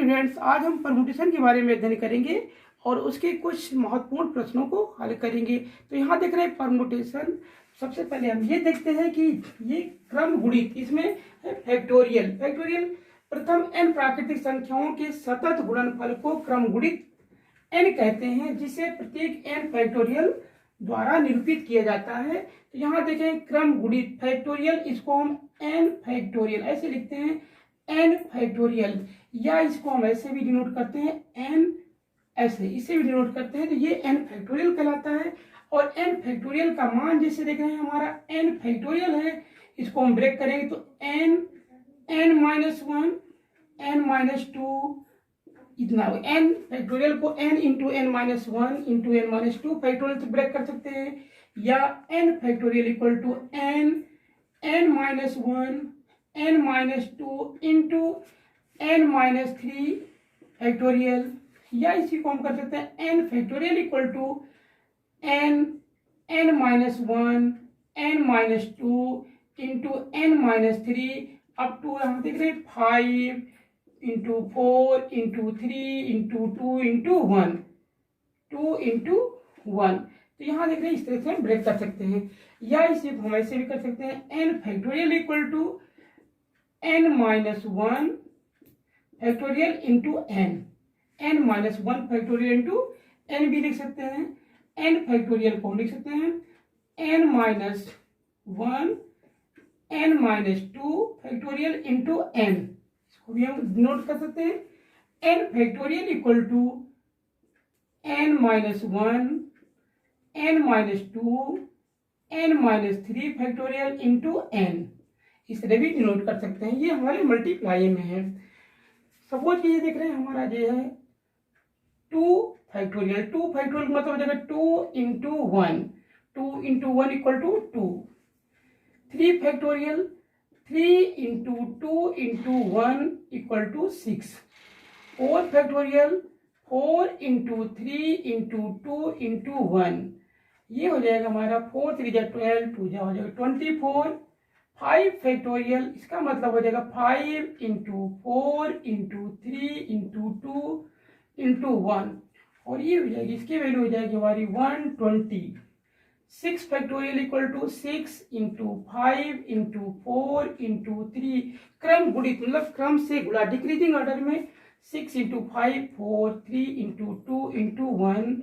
Students, आज हम permutation के बारे में अध्ययन करेंगे और उसके कुछ महत्वपूर्ण प्रश्नों को हल करेंगे। तो यहाँ देख रहे हैं परमुटेशन। सबसे पहले हम ये देखते हैं कि ये क्रम गुणित, इसमें है फैक्टोरियल। प्रथम n प्राकृतिक संख्याओं के सतत गुणनफल को क्रम गुणित n कहते हैं, जिसे प्रत्येक n फैक्टोरियल द्वारा निरूपित किया जाता है। तो यहाँ देखें क्रम गुणित फैक्टोरियल, इसको हम n फैक्टोरियल ऐसे लिखते हैं, n फैक्टोरियल, या इसको हम ऐसे भी डिनोट करते हैं n, ऐसे इसे भी डिनोट करते हैं। तो ये n फैक्टोरियल कहलाता है। और n फैक्टोरियल का मान जैसे देख रहे हैं हमारा n फैक्टोरियल है, इसको हम ब्रेक करेंगे तो n -1 n-2 इतना हो। n फैक्टोरियल को n into n-1 into n-2 factorial से ब्रेक कर सकते हैं, या n factorial equal to n-1 n-2 into n-3 factorial, या इसी को हम कर सकते हैं n factorial equal to n-1 n-2 into n-3 up to हम देख रहे हैं 5 into 4 into 3 into 2 into 1 2 into 1। तो यहाँ देख रहे हैं इस तरह से हम ब्रेक कर सकते हैं, या इसे हम ऐसे भी कर सकते हैं n factorial equal to n-1 factorial into n-1 factorial into n भी लिख सकते हैं। n फैक्टोरियल को हम लिख सकते हैं n-1 n-2 factorial into n, इसको भी हम नोट कर सकते हैं n factorial equal to n-1 n-2 n-3 factorial into n, इस तरह भी डिनोट कर सकते हैं। ये हमारे मल्टीप्लाई में है। सपोज कि ये देख रहे हैं हमारा ये है 2 फैक्टोरियल मतलब हो जाएगा 2 into 1, 2 into 1 equal to 2। 3 factorial 3 into 2 into 1 equal to 6। 4 factorial 4 into 3 into 2 into 1, ये हो जाएगा हमारा 4 3 जा 12, 2 जा हो जाएगा 24। 5 फैक्टोरियल, इसका मतलब हो जाएगा 5 इंटू 4 इंटू 3 इंटू 2 इंटू 1, और ये हो जाएगी, इसकी वैल्यू हो जाएगी हमारी 120। 6 factorial equal to 6 into 5 into 4 into 3, क्रम गुणित मतलब क्रम से गुणा, डिक्रीजिंग ऑर्डर में 6 इंटू 5 4 3 इंटू 2 इंटू 1,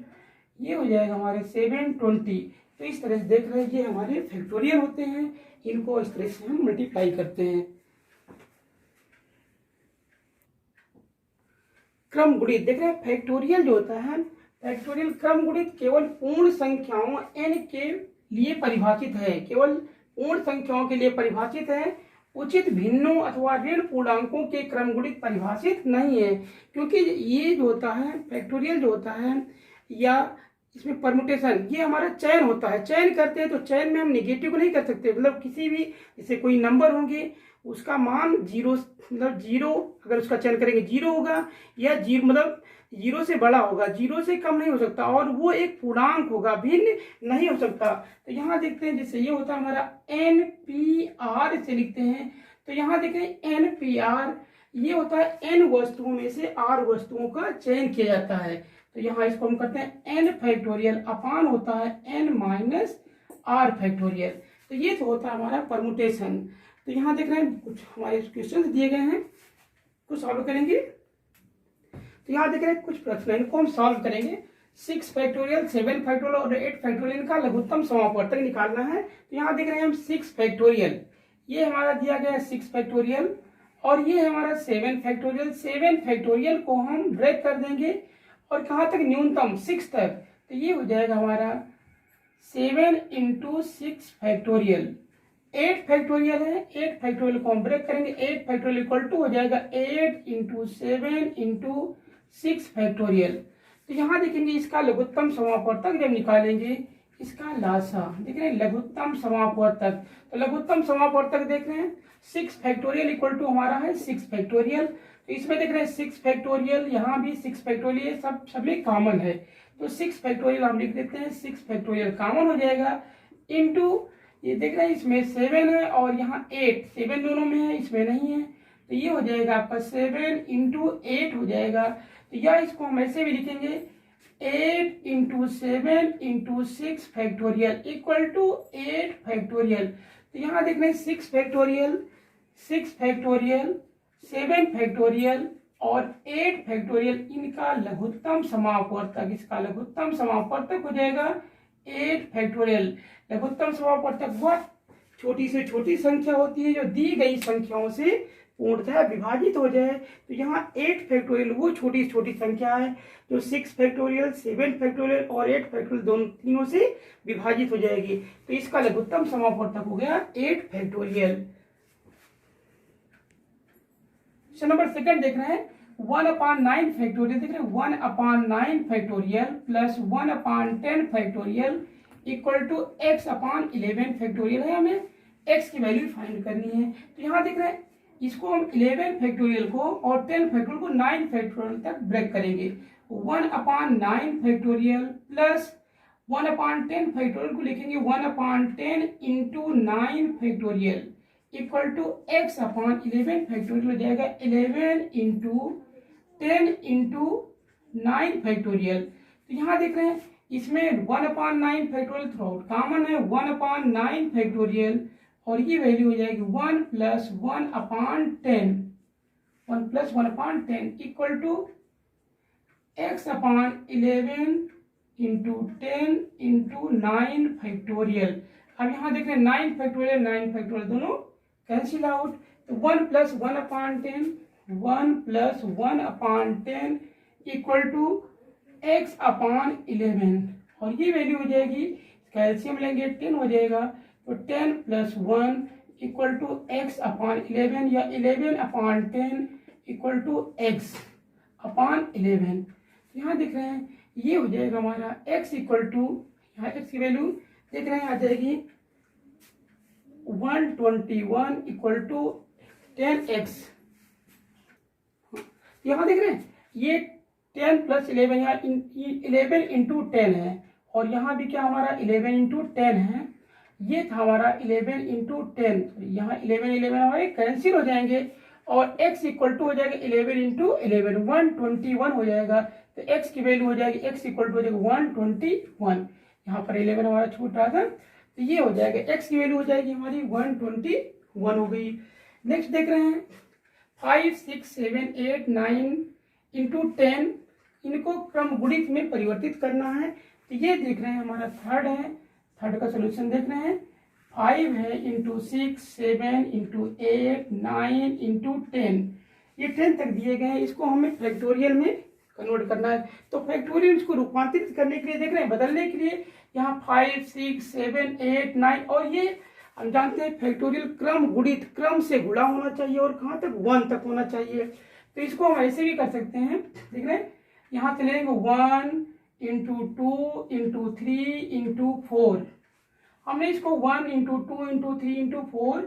ये हो जाएगा हमारे 720। तो इस तरह से देख रहे हैं ये हमारे फैक्टोरियल होते हैं, इनको इस तरह से हम मल्टीप्लाई करते हैं। क्रम गुणित देख रहे हैं फैक्टोरियल जो होता है, फैक्टोरियल क्रम गुणित केवल पूर्ण संख्याओं n के लिए परिभाषित है, केवल पूर्ण संख्याओं के लिए परिभाषित है। उचित भिन्नों अथवा ऋण पूर्णांकों के क्रम गुणित परिभाषित नहीं है, क्योंकि ये जो होता है फैक्टोरियल जो होता है, या इसमें परमुटेशन, ये हमारा चयन होता है। चयन करते हैं तो चयन में हम निगेटिव नहीं कर सकते, मतलब किसी भी जैसे कोई नंबर होंगे उसका मान 0 मतलब 0, अगर उसका चयन करेंगे 0 होगा, या 0 मतलब 0 से बड़ा होगा, 0 से कम नहीं हो सकता, और वो एक पूर्णांक होगा, भिन्न नहीं हो सकता। तो यहाँ देखते हैं जैसे ये होता है हमारा NPR से लिखते हैं। तो यहाँ देखें NPR, ये होता है n वस्तुओं में से r वस्तुओं का चयन किया जाता है। तो यहाँ इसको हम करते हैं n फैक्टोरियल अपान होता है n माइनस r फैक्टोरियल। तो ये तो होता है हमारा परमुटेशन। तो यहाँ देख रहे हैं कुछ हमारे क्वेश्चन दिए गए हैं, कुछ सॉल्व करेंगे। तो यहाँ देख रहे हैं कुछ प्रश्न, इनको हम सॉल्व करेंगे। 6 फैक्टोरियल 7 फैक्टोरियल और 8 फैक्टोरियल का लघुत्तम समापवर्तक निकालना है। तो यहाँ देख रहे हैं हम 6 फैक्टोरियल, ये हमारा दिया गया है 6 फैक्टोरियल, और ये है हमारा 7 फैक्टोरियल। 7 फैक्टोरियल को हम ब्रेक कर देंगे और कहाँ तक, न्यूनतम 6 तक। तो ये हो जाएगा हमारा 7 इंटू 6 फैक्टोरियल। 8 फैक्टोरियल है, 8 फैक्टोरियल को हम ब्रेक करेंगे, 8 फैक्टोरियल इक्वल टू हो जाएगा 8 इंटू 7 इंटू 6 फैक्टोरियल। तो यहाँ देखेंगे इसका लघुत्तम समापवर्तक जब निकालेंगे, इसका लासा देख रहे हैं लघुत्तम समापवर्तक। तो लघुत्तम समापवर्तक देख रहे हैं 6 फैक्टोरियल इक्वल टू हमारा है 6 फैक्टोरियल। तो इसमें देख रहे हैं 6 फैक्टोरियल, यहाँ भी 6 फैक्टोरियल, सब में कॉमन है। तो 6 फैक्टोरियल हम लिख देते हैं, 6 फैक्टोरियल कॉमन हो जाएगा, इंटू ये देख रहे हैं इसमें 7 है और यहाँ 8, 7 दोनों में है, इसमें नहीं है। तो ये हो जाएगा आपका 7 इंटू 8 हो जाएगा। तो या इसको हम ऐसे भी लिखेंगे 8 into 7 into 6 factorial equal to 8 factorial. तो यहाँ देख रहे हैं 6 फैक्टोरियल, 6 फैक्टोरियल, 7 फैक्टोरियल और 8 फैक्टोरियल, इनका लघुत्तम समापवर्तक, इसका लघुत्तम समापवर्तक हो जाएगा 8 फैक्टोरियल। लघुत्तम समापवर्तक वह छोटी से छोटी संख्या होती है जो दी गई संख्याओं से पूर्णतः विभाजित हो जाए। तो यहाँ 8 फैक्टोरियल वो छोटी छोटी संख्या है जो 6 फैक्टोरियल, 7 फैक्टोरियल और 8 फैक्टोरियल दोनों तीनों से विभाजित हो जाएगी। तो इसका लघुत्तम समापवर्तक हो गया 8 फैक्टोरियल। क्वेश्चन नंबर सेकंड देख रहे हैं 1/9 फैक्टोरियल, देख रहे हैं 1/9 factorial plus 1/10 factorial equal to x/11 factorial है। हमें x की वैल्यू फाइंड करनी है। तो यहाँ देख रहे हैं इसको हम 11 फैक्टोरियल को और 10 फैक्टोरियल को 9 फैक्टोरियल तक ब्रेक करेंगे। 1/9 फैक्टोरियल प्लस 1/10 फैक्टोरियल को लिखेंगे 1/10 into 9 factorial equal to x/11 factorial हो जाएगा 11 इंटू 10 इंटू 9 फैक्टोरियल। तो यहाँ देख रहे हैं इसमें 1/9 फैक्टोरियल थ्रू कॉमन है, 1/9 फैक्टोरियल और ये वैल्यू हो जाएगी 1 plus 1/10, 1 plus 1/10 equal to x/11 into 10 into 9 factorial. अब यहाँ देख रहे हैं 9 फैक्टोरियल 9 फैक्टोरियल दोनों कैंसिल आउट। तो 1 plus 1/10, 1 plus 1/10 equal to x/11 और ये वैल्यू हो जाएगी, कैल्शियम लेंगे 10 हो जाएगा। तो 10 प्लस 1 इक्वल टू x/11 या 11/10 इक्वल टू x/11। यहाँ देख रहे हैं ये हो जाएगा हमारा x इक्वल टू, यहाँ x की वैल्यू देख रहे हैं आ जाएगी 121 इक्वल टू 10x। यहाँ देख रहे हैं ये 10 प्लस 11 यहाँ 11 इंटू 10 है और यहाँ भी क्या हमारा 11 इंटू 10 है। ये था हमारा 11 इंटू 10, यहाँ 11 हमारे कैंसिल हो जाएंगे और x इक्वल टू हो जाएगा 11 इंटू 11, 121 हो जाएगा। तो x की वैल्यू हो जाएगी x इक्वल टू हो जाएगा 121, यहाँ पर 11 हमारा छूट रहा था तो ये हो जाएगा x की वैल्यू हो जाएगी हमारी 121 हो गई। नेक्स्ट देख रहे हैं 5, 6, 7, 8, 9 इंटू 10, इनको क्रम गुणित में परिवर्तित करना है। तो ये देख रहे हैं हमारा थर्ड है, थर्ड का सोल्यूशन देख रहे हैं 5 है इंटू 6, 7 इंटू 8, 9 इंटू 10, ये 10 तक दिए गए हैं। इसको हमें फैक्टोरियल में कन्वर्ट करना है। तो फैक्टोरियल इसको रूपांतरित करने के लिए देख रहे हैं, बदलने के लिए यहाँ 5, 6, 7, 8, 9 और ये हम जानते हैं फैक्टोरियल क्रम गुणित, क्रम से गुणा होना चाहिए और कहाँ तक 1 तक होना चाहिए। तो इसको हम ऐसे भी कर सकते हैं, देख रहे हैं यहाँ से लेंगे 1 इंटू 2 इंटू 3 इंटू 4, हमने इसको 1 into 2 into 3 into 4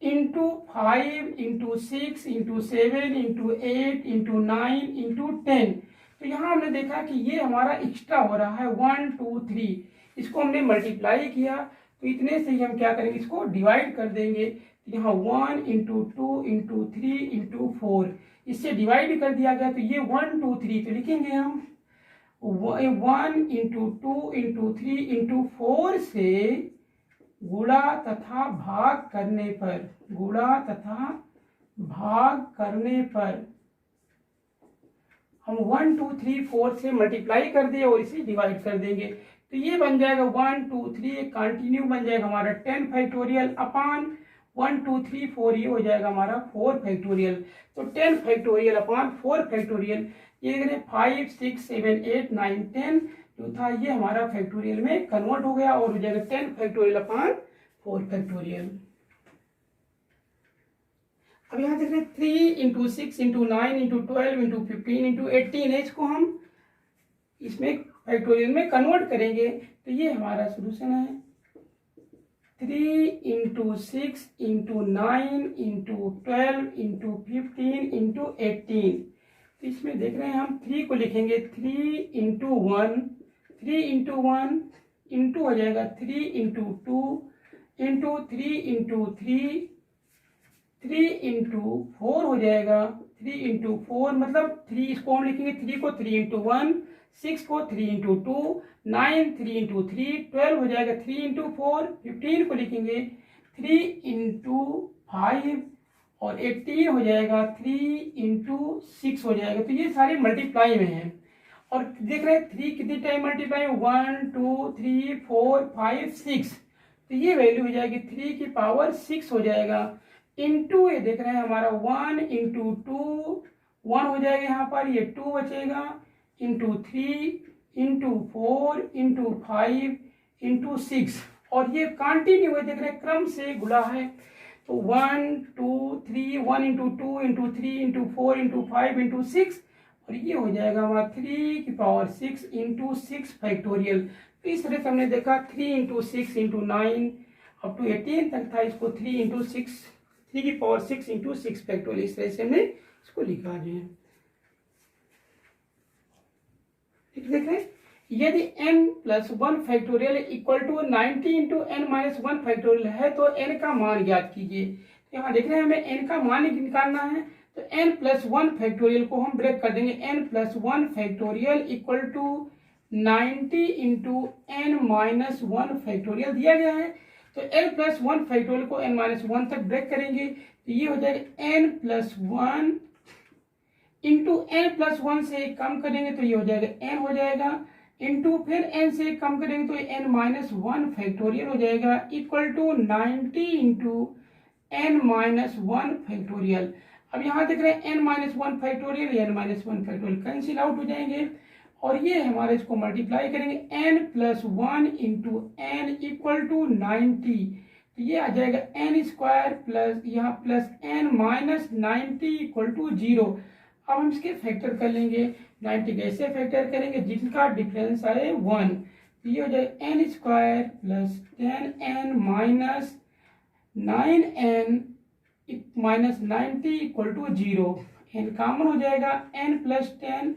into 5 into 6 into 7 into 8 into 9 into 10। तो यहाँ हमने देखा कि ये हमारा एक्स्ट्रा हो रहा है 1, 2, 3, इसको हमने मल्टीप्लाई किया तो इतने से ही हम क्या करेंगे इसको डिवाइड कर देंगे। तो यहाँ 1 इंटू 2 इंटू 3 इंटू 4 इससे डिवाइड कर दिया गया तो ये 1, 2, 3 तो लिखेंगे हम 1 इंटू 2 इंटू 3 इंटू 4 से गुणा तथा भाग करने पर, गुणा तथा भाग करने पर हम 1, 2, 3, 4 से मल्टीप्लाई कर दिए और इसे डिवाइड कर देंगे। तो ये बन जाएगा 1, 2, 3 कंटिन्यू बन जाएगा हमारा 10 फैक्टोरियल अपान 1, 2, 3, 4 ये हो जाएगा हमारा 4 फैक्टोरियल। तो 10 फैक्टोरियल अपान 4 फैक्टोरियल, ये 5, 6, 7, 8, 9, 10 जो था ये हमारा फैक्टोरियल में कन्वर्ट हो गया और हो जाएगा 10 फैक्टोरियल अपान 4 फैक्टोरियल। अब यहाँ देख रहे हैं 3 into 6 into 9 into 12 into 15 into 18 है, इसको हम इसमें फैक्टोरियल में कन्वर्ट करेंगे। तो ये हमारा सोल्यूशन है 3 into 6 into 9 into 12 into 15 into 18। तो इसमें देख रहे हैं हम 3 को लिखेंगे 3 इंटू 1, 3 इंटू 1 इंटू हो जाएगा 3 इंटू 2 इंटू 3 इंटू 3, 3 इंटू 4 हो जाएगा, 3 इंटू 4 मतलब 3, इसको हम लिखेंगे 3 को 3 इंटू 1, 6 को 3 इंटू 2, 9 3 इंटू 3, 12 हो जाएगा 3 इंटू 4, 15 को लिखेंगे 3 इंटू 5 और 18 हो जाएगा 3 इंटू 6 हो जाएगा। तो ये सारे मल्टीप्लाई में हैं और देख रहे हैं 3 कितने टाइम मल्टीप्लाई, 1 2 3 4 5 6, तो ये वैल्यू हो जाएगी 3 की पावर 6 हो जाएगा। इंटू ये देख रहे हैं हमारा 1 इंटू 2, 1 हो जाएगा यहाँ पर, ये 2 बचेगा, इंटू 3 इंटू 4 इंटू 5 इंटू 6 और ये कंटिन्यू है, देख रहे हैं क्रम से गुणा है। तो 1 2 3, 1 into 2 into 3 into 4 into 5 into 6 और ये हो जाएगा हमारा 3 की पावर 6 इंटू 6 फैक्टोरियल। तो इस तरह से हमने देखा 3 इंटू 6 इंटू 9 अप टू 18 तक था, इसको 3 इंटू 6, 3 की पावर 6 इंटू 6 फैक्टोरियल, इस तरह से हमने इसको लिखा है। देख रहे हैं यदि n plus 1 factorial equal to 90 into n minus 1 factorial है तो n का मान ज्ञात कीजिए। तो यहाँ देख रहे हैं हमें n का मान निकालना है, तो n प्लस 1 फैक्टोरियल को हम ब्रेक कर देंगे, n plus 1 factorial equal to 90 into n minus 1 factorial दिया गया है। तो n प्लस 1 फैक्टोरियल को n माइनस 1 तक ब्रेक करेंगे, तो ये हो जाएगा n plus 1 into n plus 1 से कम करेंगे तो ये हो जाएगा n हो जाएगा, इंटू फिर n से कम करेंगे तो n माइनस 1 फैक्टोरियल हो जाएगा, equal to 90 into n minus 1 factorial. अब यहाँ देख रहे हैं n minus 1 factorial, n minus 1 factorial cancel out हो जाएंगे और ये हमारे इसको मल्टीप्लाई करेंगे n plus 1 into n equal to 90, तो ये आ जाएगा n स्क्वायर प्लस यहाँ plus n minus 90 equal to 0। अब हम इसके फैक्टर कर लेंगे, 90 कैसे फैक्टर करेंगे, जिनका डिफरेंस आए 1, तो ये हो जाएगा n square plus 10n minus 9n minus 90 equal to 0, n common हो जाएगा, n प्लस 10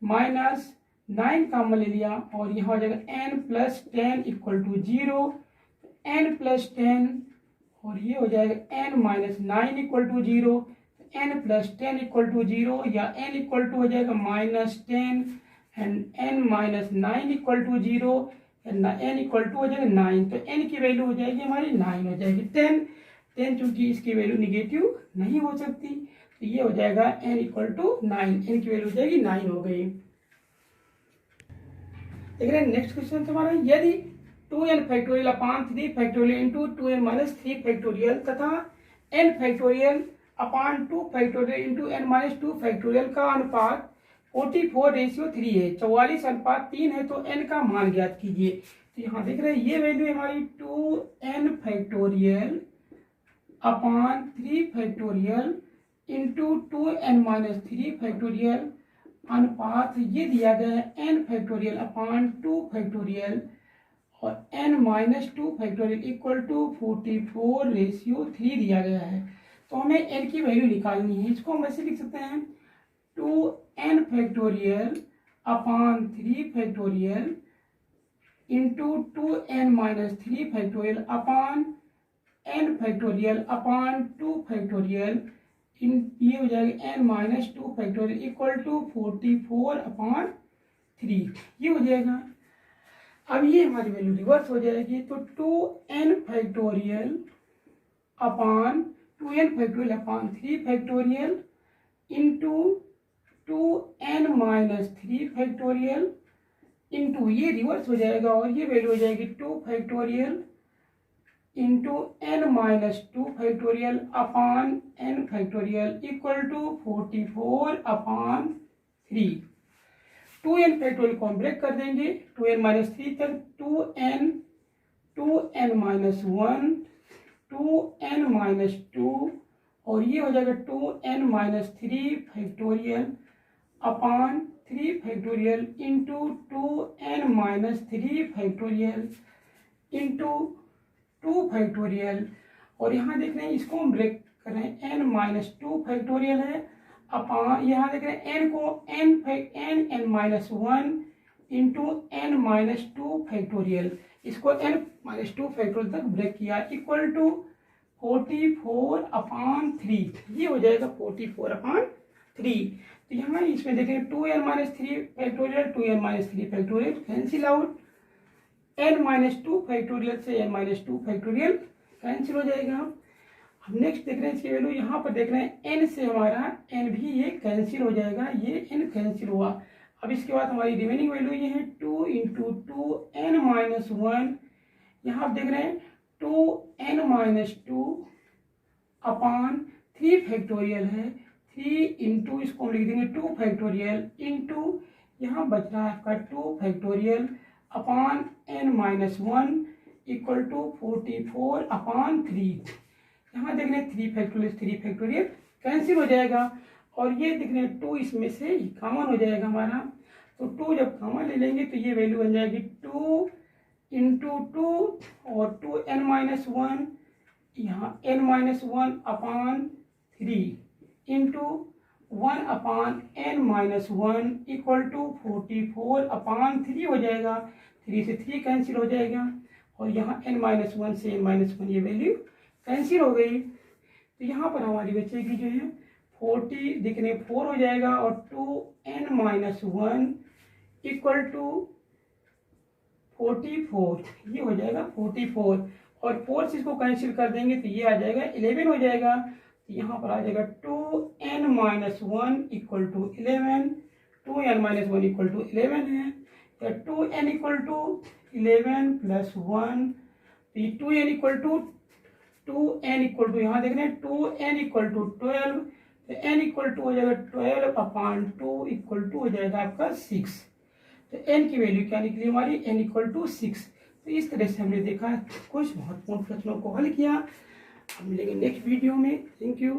माइनस 9 कॉमन ले लिया और यहाँ हो जाएगा n plus 10 equal to 0, n plus 10 और ये हो जाएगा n minus 9 equal to 0, n plus 10 equal to 0 या n इक्वल टू हो जाएगा minus 10 and n minus 9 equal to 0, n equal to हो जाएगा 9, तो n की वैल्यू हो जाएगी हमारी 9 हो जाएगी। 10 चूंकि इसकी वैल्यू निगेटिव नहीं हो सकती, तो ये हो जाएगा n इक्वल टू 9, n की वैल्यू हो जाएगी 9 हो गई। देख रहे हैं नेक्स्ट क्वेश्चन हमारा, यदि 2n factorial upon 3 factorial into 2n minus 3 factorial तथा n factorial upon 2 factorial into n minus 2 factorial का अनुपात 44:3 है, 44:3 है, तो n का मान ज्ञात कीजिए। तो यहाँ देख रहे हैं ये वैल्यू हमारी 2n factorial upon 3 factorial into 2n minus 3 factorial अनुपात ये दिया गया है n फैक्टोरियल अपान 2 फैक्टोरियल और n minus 2 factorial equal to 44:3 दिया गया है। तो हमें n की वैल्यू निकालनी है, इसको हम ऐसे लिख सकते हैं 2n factorial upon 3 factorial into 2n minus 3 factorial upon n factorial upon 2 factorial, ये हो जाएगा n minus 2 factorial equal to 44/3, ये हो जाएगा। अब ये हमारी वैल्यू रिवर्स हो जाएगी, तो 2n factorial upon 3 factorial into 2n minus 3 factorial into ये रिवर्स हो जाएगा और ये वैल्यू हो जाएगी 2 factorial into n minus 2 factorial upon n factorial equal to 44/3। 2n factorial को हम ब्रेक कर देंगे, 2n माइनस 3 तक 2n माइनस 1, 2n माइनस 2 और ये हो जाएगा 2n minus 3 factorial upon 3 factorial into 2n minus 3 factorial into 2 factorial और यहाँ देख रहे हैं इसको हम ब्रेक कर रहे हैं, n माइनस 2 फैक्टोरियल है अपान यहाँ देख रहे हैं n को n minus 1 into n minus 2 factorial, इसको n माइनस 2 फैक्टोरियल तक ब्रेक किया इक्वल टू 44/3, ये हो जाएगा 44/3। तो यहाँ इसमें देखें 2n-3 factorial, 2n-3 factorial cancel out, n-2 factorial से n-2 फैक्टोरियल कैंसिल हो जाएगा। हम नेक्स्ट देख रहे हैं इसकी वैल्यू, यहाँ पर देख रहे हैं n से हमारा n भी ये कैंसिल हो जाएगा, ये n कैंसिल हुआ। अब इसके बाद हमारी रिमेनिंग वैल्यू ये है 2 × 2n-1, यहाँ आप देख रहे हैं 2n-2/3 फैक्टोरियल है, 3 × इसको हम लिख देंगे 2 फैक्टोरियल इंटू यहाँ बच रहा है आपका 2 factorial upon n-1 equal to 44/3। यहाँ देख रहे हैं 3 फैक्टोरियल कैंसिल हो जाएगा, और ये देख रहे हैं 2 इसमें से कॉमन हो जाएगा हमारा, तो 2 जब कॉमन ले लेंगे तो ये वैल्यू बन जाएगी 2 × 2 और 2n-1, यहाँ n-1/3 into 1/n-1 equal to 44/3 हो जाएगा, 3 से 3 कैंसिल हो जाएगा, और यहाँ n-1 से n-1 ये वैल्यू कैंसिल हो गई। तो यहाँ पर हमारी बचेगी जो है 40 दिखने 4 हो जाएगा, और 2n-1 इक्वल टू 44, ये हो जाएगा 44, और 4 से इसको कैंसिल कर देंगे तो ये आ जाएगा 11 हो जाएगा। तो यहाँ पर आ जाएगा 2n-1 equal to 11, 2n-1 equal to 11 है, या 2n इक्वल टू 11 + 1, तो 2n इक्वल टू यहाँ देख रहे हैं 2n इक्वल टू 12, तो n इक्वल टू हो जाएगा 12/2 इक्वल टू हो जाएगा आपका 6। तो n की वैल्यू क्या निकली हमारी, n इक्वल टू 6। तो इस तरह से हमने देखा कुछ महत्वपूर्ण प्रश्नों को हल किया। हम मिलेंगे नेक्स्ट वीडियो में। Thank you.